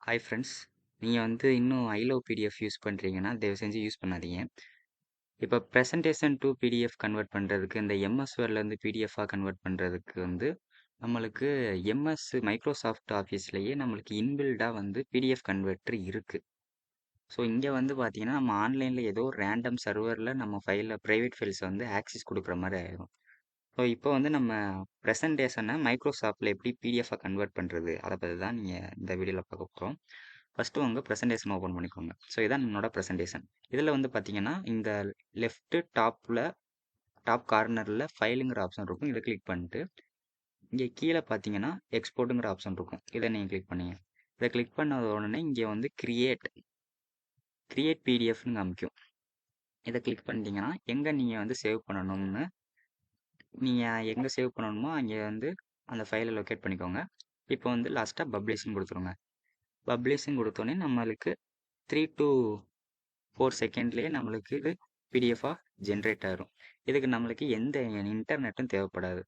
Hi friends. நீங்கள் இன்னும் ஐலவ் PDF use பண்ணுறீங்கன்னா தயவு செஞ்சு யூஸ் பண்ணாதீங்க. இப்போ ப்ரெசன்டேஷன் டு பிடிஎஃப் கன்வெர்ட் பண்ணுறதுக்கு இந்த எம்எஸ் வேர்ட்லேருந்து பிடிஎஃபாக கன்வெர்ட் பண்ணுறதுக்கு நம்மளுக்கு எம்எஸ் மைக்ரோசாஃப்ட் ஆஃபீஸ்லேயே நம்மளுக்கு இன்பில்டாக பிடிஎஃப் கன்வெர்ட்டர் இருக்குது. ஸோ இங்கே பார்த்தீங்கன்னா நம்ம ஆன்லைனில் ஏதோ ஒரு ரேண்டம் சர்வரில் நம்ம ஃபைலில் ப்ரைவேட் ஃபைல்ஸ் ஆக்சஸ் கொடுக்குற மாதிரி ஆயிடும். ஸோ இப்போ நம்ம ப்ரெசன்டேஷனை மைக்ரோசாஃப்ட்டில் எப்படி பிடிஎஃபாக கன்வெர்ட் பண்ணுறது அதை பற்றி தான் நீங்கள் இந்த வீடியோவில் பார்க்க போகிறோம். ஃபஸ்ட்டு உங்கள் ப்ரெசன்டேஷன் ஓப்பன் பண்ணிக்கோங்க. ஸோ இதான் என்னோட ப்ரெசன்டேஷன். இதில் பார்த்தீங்கன்னா இந்த லெஃப்ட்டு டாப் கார்னரில் ஃபைலுங்கிற ஆப்ஷன் இருக்கும். இதை கிளிக் பண்ணிட்டு இங்கே கீழே பார்த்தீங்கன்னா எக்ஸ்போர்ட்டுங்கிற ஆப்ஷன் இருக்கும். இதை நீங்கள் கிளிக் பண்ணீங்க. இதை கிளிக் பண்ண உடனே இங்கே கிரியேட் பிடிஎஃப்னு காமிக்கும். இதை கிளிக் பண்ணிட்டீங்கன்னா எங்கே நீங்கள் சேவ் பண்ணணும்னு நீங்கள் எங்கே சேவ் பண்ணணுமோ அங்கே அந்த ஃபைலை லொக்கேட் பண்ணிக்கோங்க. இப்போ லாஸ்ட்டாக பப்ளிஷ்னு கொடுத்துருங்க. பப்ளிஷ்னு கொடுத்தோன்னே நம்மளுக்கு 3 to 4 செகண்ட்லேயே நம்மளுக்கு இது பிடிஎஃபாக ஜென்ரேட் ஆகிரும். இதுக்கு நம்மளுக்கு எந்த இன்டர்நெட்டும் தேவைப்படாது.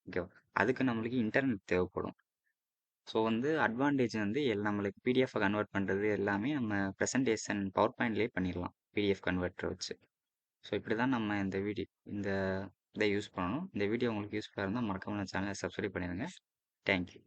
ஓகேவா? அதுக்கு நம்மளுக்கு இன்டர்நெட் தேவைப்படும். ஸோ அட்வான்டேஜ் நம்மளுக்கு பிடிஎஃபாக கன்வெர்ட் பண்ணுறது எல்லாமே நம்ம ப்ரெசன்டேஷன் பவர் பாயிண்ட்லேயே பண்ணிடலாம் பிடிஎஃப் கன்வெர்ட்டரை வச்சு. ஸோ இப்படி தான் நம்ம இதை யூஸ் பண்ணணும். இந்த வீடியோ உங்களுக்கு யூஸ்ஃபுல்லாக இருந்தால் மறக்காம சேனலை சப்ஸ்கிரைப் பண்ணிடுங்க. தேங்க்யூ.